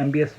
MBS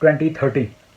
2030,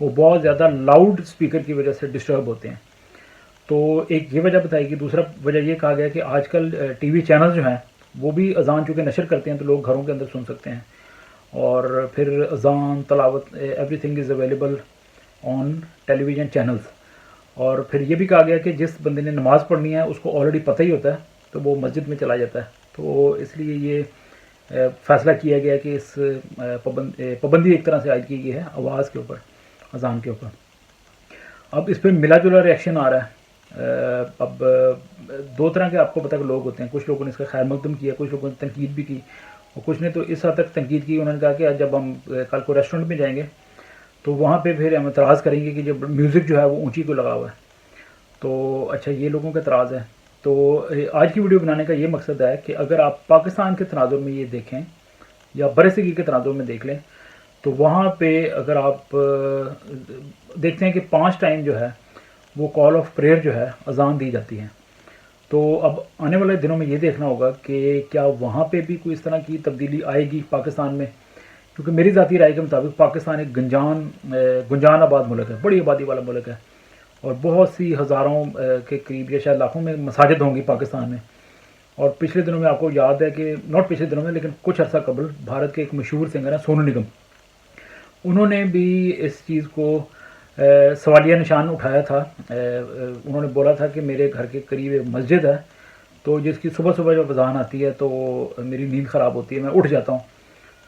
وہ بہت زیادہ لاؤڈ اسپیکر کی وجہ سے ڈسٹرب ہوتے ہیں. تو ایک یہ وجہ بتائی گئی. دوسرا وجہ یہ کہا گیا کہ آج کل ٹی وی چینل جو ہیں وہ بھی اذان چونکہ نشر کرتے ہیں تو لوگ گھروں کے اندر سن سکتے ہیں, اور پھر اذان, تلاوت, everything is available on television channels. اور پھر یہ بھی کہا گیا کہ جس بندے نے نماز پڑھنی ہے اس کو آلریڈی پتہ ہی ہوتا ہے تو وہ مسجد میں چلا جاتا ہے. تو اس لیے یہ فیصلہ کیا گیا کہ اس پابندی ایک طرح سے عائد کی گئی ہے آواز کے اوپر, اذان کے اوپر. اب اس پہ ملا جلا ریئیکشن آ رہا ہے. اب دو طرح کے آپ کو پتہ کہ لوگ ہوتے ہیں. کچھ لوگوں نے اس کا خیر مقدم کیا, کچھ لوگوں نے تنقید بھی کی, اور کچھ نے تو اس حد تک تنقید کی, انہوں نے کہا کہ جب ہم کل کو ریسٹورنٹ میں جائیں گے تو وہاں پہ پھر ہم اعتراض کریں گے کہ جب میوزک جو ہے وہ اونچی کو لگا ہوا ہے. تو اچھا, یہ لوگوں کا اعتراض ہے. تو آج کی ویڈیو بنانے کا یہ مقصد ہے کہ اگر آپ پاکستان کے تناظر میں یہ دیکھیں یا برصغیر کے تناظر میں دیکھ لیں تو وہاں پہ اگر آپ دیکھتے ہیں کہ 5 ٹائم جو ہے وہ کال آف پریئر جو ہے اذان دی جاتی ہے. تو اب آنے والے دنوں میں یہ دیکھنا ہوگا کہ کیا وہاں پہ بھی کوئی اس طرح کی تبدیلی آئے گی پاکستان میں, کیونکہ میری ذاتی رائے کے مطابق پاکستان ایک گنجان آباد ملک ہے, بڑی آبادی والا ملک ہے, اور بہت سی ہزاروں کے قریب یا شاید لاکھوں میں مساجد ہوں گی پاکستان میں. اور پچھلے دنوں میں آپ کو یاد ہے کہ ناٹ پچھلے دنوں میں لیکن کچھ عرصہ قبل بھارت کے ایک مشہور سنگر ہیں سونو نگم, انہوں نے بھی اس چیز کو سوالیہ نشان اٹھایا تھا. انہوں نے بولا تھا کہ میرے گھر کے قریب ایک مسجد ہے تو جس کی صبح صبح جب اذان آتی ہے تو میری نیند خراب ہوتی ہے, میں اٹھ جاتا ہوں.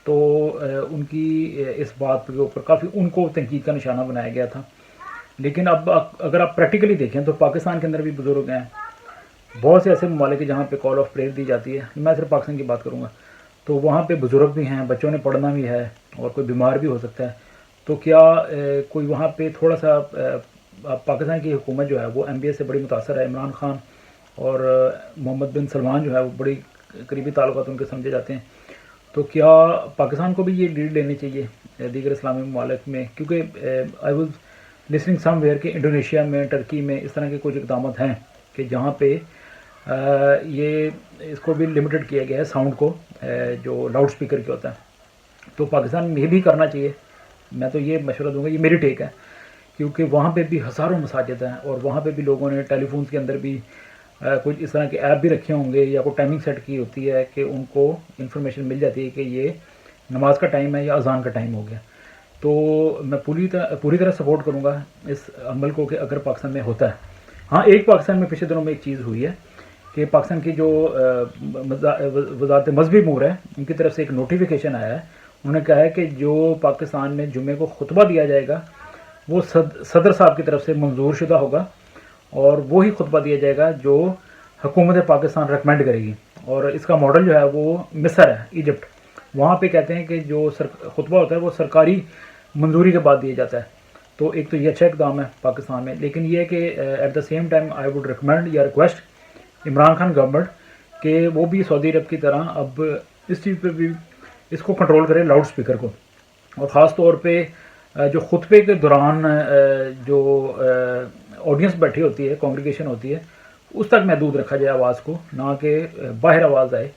تو ان کی اس بات کے اوپر کافی ان کو تنقید کا نشانہ بنایا گیا تھا. لیکن اب اگر آپ پریکٹیکلی دیکھیں تو پاکستان کے اندر بھی بزرگ ہیں, بہت سے ایسے ممالک ہیں جہاں پہ کال آف پریئر دی جاتی ہے. میں صرف پاکستان کی بات کروں گا تو وہاں پہ بزرگ بھی ہیں, بچوں نے پڑھنا بھی ہے, اور کوئی بیمار بھی ہو سکتا ہے. تو کیا کوئی وہاں پہ تھوڑا سا پاکستان کی حکومت جو ہے وہ ایم بی اے سے بڑی متاثر ہے, عمران خان اور محمد بن سلمان جو ہے وہ بڑی قریبی تعلقات ان کے سمجھے جاتے ہیں. تو کیا پاکستان کو بھی یہ لیڈ لینی چاہیے دیگر اسلامی ممالک میں, کیونکہ I was listening some where کہ انڈونیشیا میں, ٹرکی میں اس طرح کے کچھ اقدامات ہیں کہ جہاں پہ یہ اس کو بھی لمیٹڈ کیا گیا ہے ساؤنڈ کو, جو لاؤڈ اسپیکر کے ہوتا ہے. تو پاکستان میں یہ بھی کرنا چاہیے. میں تو یہ مشورہ دوں گا, یہ میری ٹیک ہے, کیونکہ وہاں پہ بھی ہزاروں مساجد ہیں اور وہاں پہ بھی لوگوں نے ٹیلی فونز کے اندر بھی کچھ اس طرح کے ایپ بھی رکھے ہوں گے یا کوئی ٹائمنگ سیٹ کی ہوتی ہے کہ ان کو انفارمیشن مل جاتی ہے کہ یہ نماز کا ٹائم ہے یا اذان کا ٹائم ہو گیا. تو میں پوری طرح سپورٹ کروں گا اس عمل کو کہ اگر پاکستان میں ہوتا ہے. ہاں, ایک پاکستان میں پچھلے دنوں میں ایک چیز ہوئی ہے کہ پاکستان کی جو وزارت مذہبی امور ہے ان کی طرف سے ایک نوٹیفیکیشن آیا ہے. انہوں نے کہا ہے کہ جو پاکستان میں جمعے کو خطبہ دیا جائے گا وہ صدر صاحب کی طرف سے منظور شدہ ہوگا, اور وہی خطبہ دیا جائے گا جو حکومت پاکستان ریکمینڈ کرے گی. اور اس کا ماڈل جو ہے وہ مصر ہے, ایجپٹ. وہاں پہ کہتے ہیں کہ جو خطبہ ہوتا ہے وہ سرکاری منظوری کے بعد دیا جاتا ہے. تو ایک تو یہ اچھا اقدام ہے پاکستان میں, لیکن یہ کہ at the same time I would recommend یا ریکویسٹ عمران خان گورنمنٹ کہ وہ بھی سعودی عرب کی طرح اب اس چیز پہ بھی اس کو کنٹرول کرے, لاؤڈ اسپیکر کو, اور خاص طور پہ جو خطبے کے دوران جو آڈینس بیٹھی ہوتی ہے, کانگریگیشن ہوتی ہے, اس تک محدود رکھا جائے آواز کو, نہ کہ باہر آواز آئے.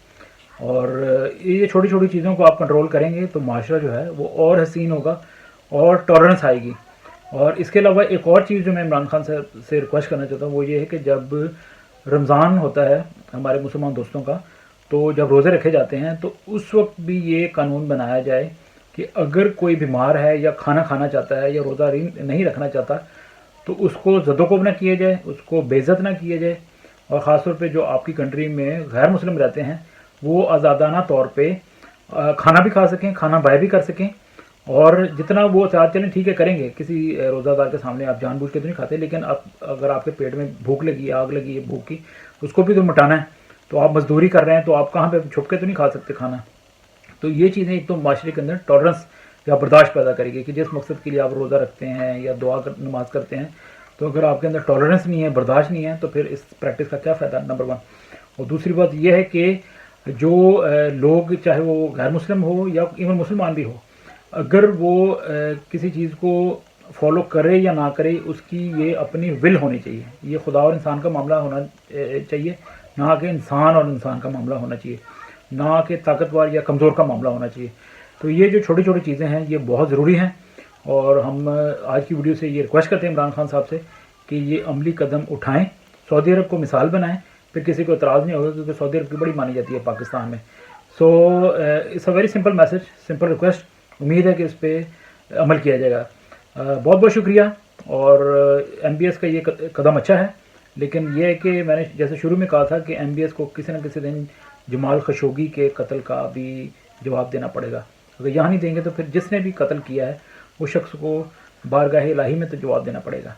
اور یہ چھوٹی چھوٹی چیزوں کو آپ کنٹرول کریں گے تو معاشرہ جو ہے وہ اور حسین ہوگا اور ٹالرنس آئے گی. اور اس کے علاوہ ایک اور چیز جو میں عمران خان سے ریکویسٹ کرنا چاہتا ہوں وہ یہ ہے کہ جب رمضان ہوتا ہے ہمارے مسلمان دوستوں کا, تو جب روزے رکھے جاتے ہیں تو اس وقت بھی یہ قانون بنایا جائے کہ اگر کوئی بیمار ہے یا کھانا کھانا چاہتا ہے یا روزہ نہیں رکھنا چاہتا تو اس کو زدوکوب نہ کیا جائے, اس کو بے عزت نہ کیا جائے. اور خاص طور پہ جو آپ کی کنٹری میں غیر مسلم رہتے ہیں وہ آزادانہ طور پہ کھانا بھی کھا سکیں, کھانا بائے بھی کر سکیں, اور جتنا وہ چاہتے چلیں ٹھیک ہے کریں گے, کسی روزہ دار کے سامنے آپ جان بوجھ کے تو نہیں کھاتے, لیکن اگر آپ کے پیٹ میں بھوک لگی, آگ لگی ہے بھوک کی, اس کو بھی تو مٹانا ہے. تو آپ مزدوری کر رہے ہیں تو آپ کہاں پہ چھپ کے تو نہیں کھا سکتے کھانا. تو یہ چیزیں ایک تو معاشرے کے اندر ٹالرنس یا برداشت پیدا کرے گی کہ جس مقصد کے لیے آپ روزہ رکھتے ہیں یا نماز کرتے ہیں, تو اگر آپ کے اندر ٹالرنس نہیں ہے, برداشت نہیں ہے, تو پھر اس پریکٹس کا کیا فائدہ, نمبر 1. اور دوسری بات یہ ہے کہ جو لوگ چاہے وہ غیر مسلم ہو یا ایون مسلمان بھی ہو, اگر وہ کسی چیز کو فالو کرے یا نہ کرے اس کی یہ اپنی ول ہونی چاہیے. یہ خدا اور انسان کا معاملہ ہونا چاہیے, نہ کہ انسان اور انسان کا معاملہ ہونا چاہیے, نہ کہ طاقتور یا کمزور کا معاملہ ہونا چاہیے. تو یہ جو چھوٹی چھوٹی چیزیں ہیں یہ بہت ضروری ہیں, اور ہم آج کی ویڈیو سے یہ ریکویسٹ کرتے ہیں عمران خان صاحب سے کہ یہ عملی قدم اٹھائیں، سعودی عرب کو مثال بنائیں، پھر کسی کو اعتراض نہیں ہوگا کیونکہ سعودی عرب کی بڑی مانی جاتی ہے پاکستان میں. So it's a very simple message, simple request. امید ہے کہ اس پہ عمل کیا جائے گا. بہت بہت شکریہ. اور ایم بی ایس کا یہ قدم اچھا ہے، لیکن یہ ہے کہ میں نے جیسے شروع میں کہا تھا کہ ایم بی ایس کو کسی نہ کسی دن جمال خشوگی کے قتل کا بھی جواب دینا پڑے گا. اگر یہاں نہیں دیں گے تو پھر جس نے بھی قتل کیا ہے اس شخص کو بارگاہ الہی میں تو جواب دینا پڑے گا.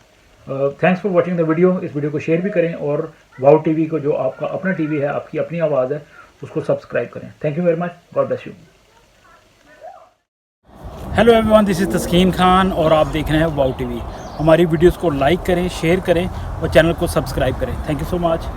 Thanks for watching the video. اس ویڈیو کو شیئر بھی کریں اور واؤ ٹی وی کو جو آپ کا اپنا ٹی وی ہے، آپ کی اپنی آواز ہے، اس کو سبسکرائب کریں. Thank you very much. God bless you. Hello everyone, this is Taskeen Khan اور آپ دیکھ رہے ہیں واؤ ٹی وی. ہماری ویڈیوز کو لائک کریں، شیئر کریں اور چینل کو سبسکرائب کریں. Thank you so much.